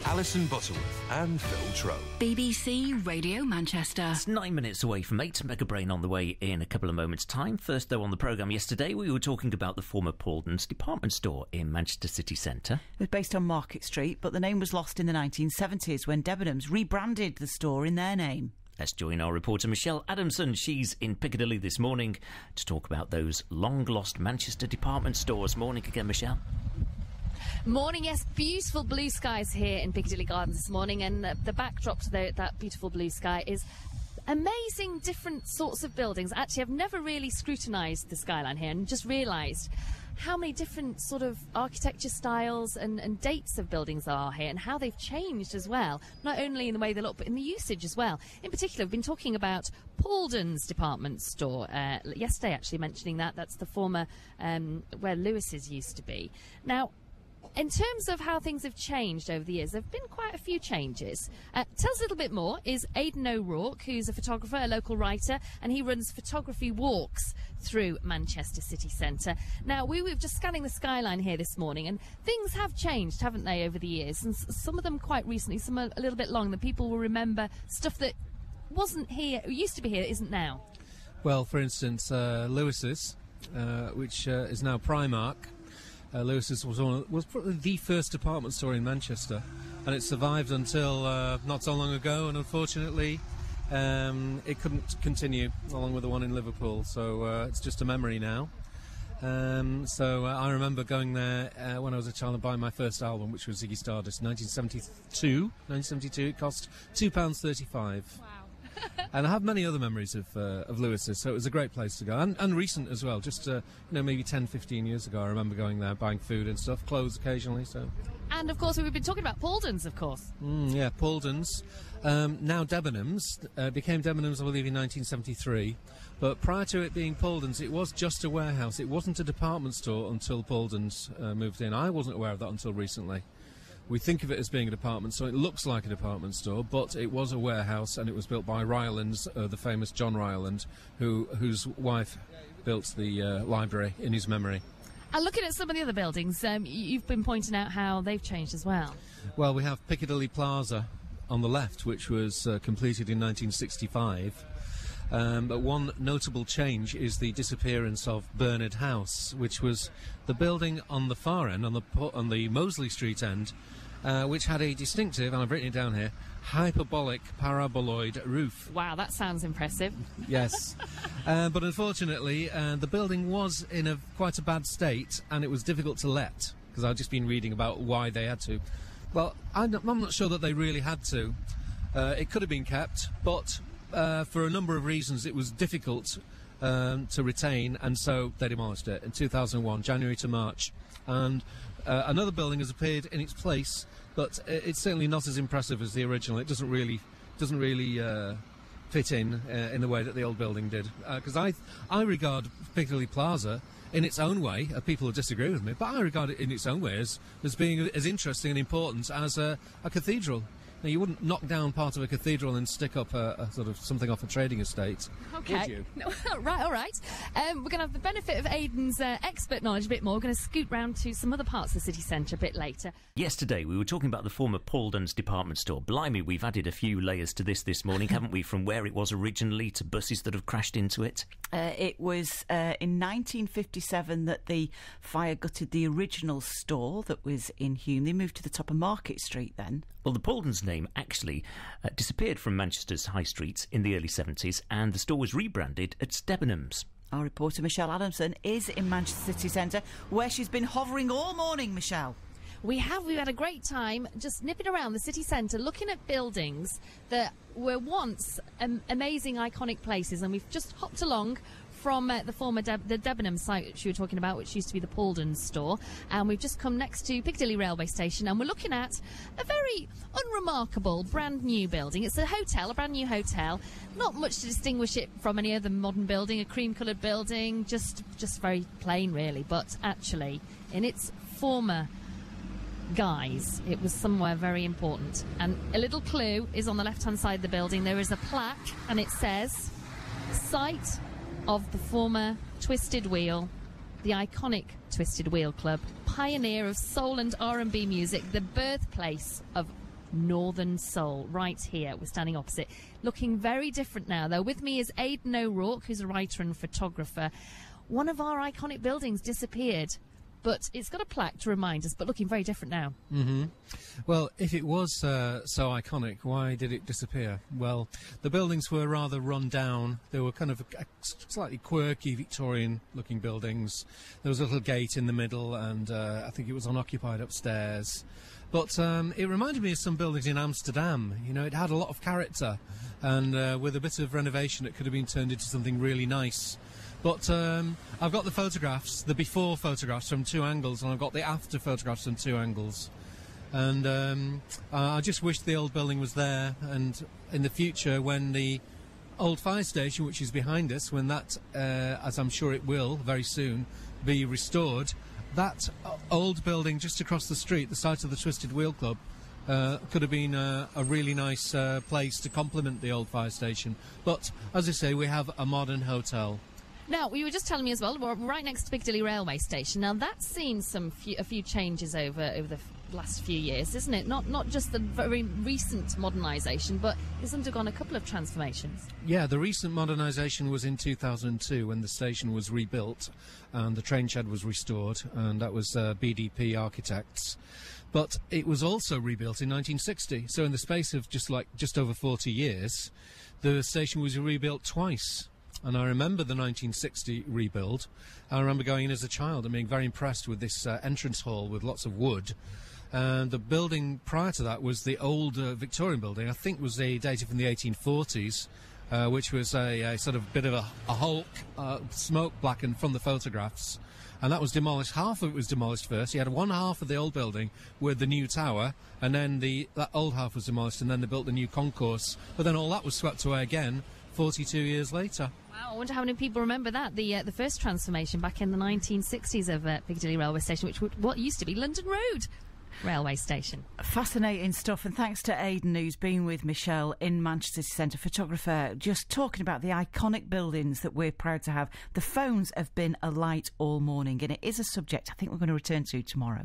Alison Butterworth and Phil Trow. BBC Radio Manchester. It's 9 minutes away from 8. Mega Brain on the way in a couple of moments' time. First, though, on the programme yesterday, we were talking about the former Pauldens department store in Manchester city centre. It was based on Market Street, but the name was lost in the 1970s when Debenhams rebranded the store in their name. Let's join our reporter Michelle Adamson. She's in Piccadilly this morning to talk about those long-lost Manchester department stores. Morning again, Michelle. Morning, yes. Beautiful blue skies here in Piccadilly Gardens this morning, and the backdrop to that beautiful blue sky is amazing different sorts of buildings. Actually, I've never really scrutinised the skyline here and just realised how many different sort of architecture styles and dates of buildings there are here, and how they've changed as well, not only in the way they look but in the usage as well. In particular, we've been talking about Pauldens department store yesterday, actually mentioning that's the former where Lewis's used to be. Now, in terms of how things have changed over the years, there have been quite a few changes. Tell us a little bit more is Aidan O'Rourke, who's a photographer, a local writer, and he runs photography walks through Manchester city centre. Now, we were just scanning the skyline here this morning, and things have changed, haven't they, over the years? And some of them quite recently, some are a little bit long. The people will remember stuff that wasn't here, used to be here, isn't now. Well, for instance, Lewis's, which is now Primark. Lewis's was probably the first department store in Manchester, and it survived until not so long ago, and unfortunately it couldn't continue along with the one in Liverpool, so it's just a memory now. So I remember going there when I was a child and buying my first album, which was Ziggy Stardust, 1972. It cost £2.35. Wow. And I have many other memories of Lewis's, so it was a great place to go. And recent as well, just maybe 10, 15 years ago, I remember going there, buying food and stuff, clothes occasionally. So. And, of course, we've been talking about Pauldens, of course. Yeah, Pauldens. Now Debenhams. Became Debenhams, I believe, in 1973. But prior to it being Pauldens, it was just a warehouse. It wasn't a department store until Pauldens moved in. I wasn't aware of that until recently. We think of it as being a department store. It looks like a department store, but it was a warehouse, and it was built by Rylands, the famous John Ryland, whose wife built the library in his memory. And looking at some of the other buildings, you've been pointing out how they've changed as well. Well, we have Piccadilly Plaza on the left, which was completed in 1965. But one notable change is the disappearance of Bernard House, which was the building on the far end, on the Mosley Street end, which had a distinctive, and I've written it down here, hyperbolic paraboloid roof. Wow, that sounds impressive. Yes. But unfortunately, the building was in quite a bad state, and it was difficult to let, because I've just been reading about why they had to. Well, I'm not sure that they really had to. It could have been kept, but for a number of reasons it was difficult to retain, and so they demolished it in 2001, January to March. And another building has appeared in its place, but it's certainly not as impressive as the original. It doesn't really fit in the way that the old building did. Because I regard Piccadilly Plaza in its own way, people will disagree with me, but I regard it in its own way as being as interesting and important as a cathedral. Now, you wouldn't knock down part of a cathedral and stick up a sort of something off a trading estate, okay. would you? No, right, all right. We're going to have the benefit of Aidan's expert knowledge a bit more. We're going to scoot round to some other parts of the city centre a bit later. Yesterday, we were talking about the former Pauldens department store. Blimey, we've added a few layers to this morning, haven't we? From where it was originally to buses that have crashed into it. It was in 1957 that the fire gutted the original store that was in Hume. They moved to the top of Market Street then. Well, the Pauldens name actually disappeared from Manchester's high streets in the early 70s, and the store was rebranded as Debenhams. Our reporter Michelle Adamson is in Manchester city centre, where she's been hovering all morning, Michelle. We've had a great time just nipping around the city centre, looking at buildings that were once amazing, iconic places, and we've just hopped along from the former the Debenhams site which you were talking about, which used to be the Pauldens store, and we've just come next to Piccadilly railway station, and we're looking at a very unremarkable brand new building. It's a brand new hotel, not much to distinguish it from any other modern building, a cream coloured building, just very plain really, but actually in its former guise it was somewhere very important. And a little clue is on the left hand side of the building. There is a plaque and it says site of the former Twisted Wheel, the iconic Twisted Wheel Club, pioneer of soul and R&B music, the birthplace of Northern Soul, right here. We're standing opposite. Looking very different now, though. With me is Aidan O'Rourke, who's a writer and photographer. One of our iconic buildings disappeared, but it's got a plaque to remind us, but looking very different now. Mm-hmm. Well, if it was so iconic, why did it disappear? Well, the buildings were rather run down. They were kind of slightly quirky Victorian-looking buildings. There was a little gate in the middle, and I think it was unoccupied upstairs. But it reminded me of some buildings in Amsterdam. You know, it had a lot of character, and with a bit of renovation, it could have been turned into something really nice. But I've got the photographs, the before photographs from two angles, and I've got the after photographs from two angles. And I just wish the old building was there, and in the future, when the old fire station, which is behind us, when that, as I'm sure it will very soon, be restored, that old building just across the street, the site of the Twisted Wheel Club, could have been a really nice place to complement the old fire station. But, as I say, we have a modern hotel. Now, you were just telling me as well, we're right next to Piccadilly railway station. Now, that's seen a few changes over the last few years, isn't it? Not just the very recent modernisation, but it's undergone a couple of transformations. Yeah, the recent modernisation was in 2002 when the station was rebuilt and the train shed was restored, and that was BDP Architects. But it was also rebuilt in 1960, so in the space of just over 40 years, the station was rebuilt twice. And I remember the 1960 rebuild. I remember going in as a child and being very impressed with this entrance hall with lots of wood. And the building prior to that was the old Victorian building. I think was dated from the 1840s, which was a sort of bit of a hulk, smoke blackened from the photographs. And that was demolished. Half of it was demolished first. You had one half of the old building with the new tower, and then that old half was demolished, and then they built the new concourse. But then all that was swept away again 42 years later. Wow, I wonder how many people remember that, the first transformation back in the 1960s of Piccadilly railway station, which what used to be London Road railway station. Fascinating stuff, and thanks to Aidan, who's been with Michelle in Manchester City Centre, photographer, just talking about the iconic buildings that we're proud to have. The phones have been alight all morning, and it is a subject I think we're going to return to tomorrow.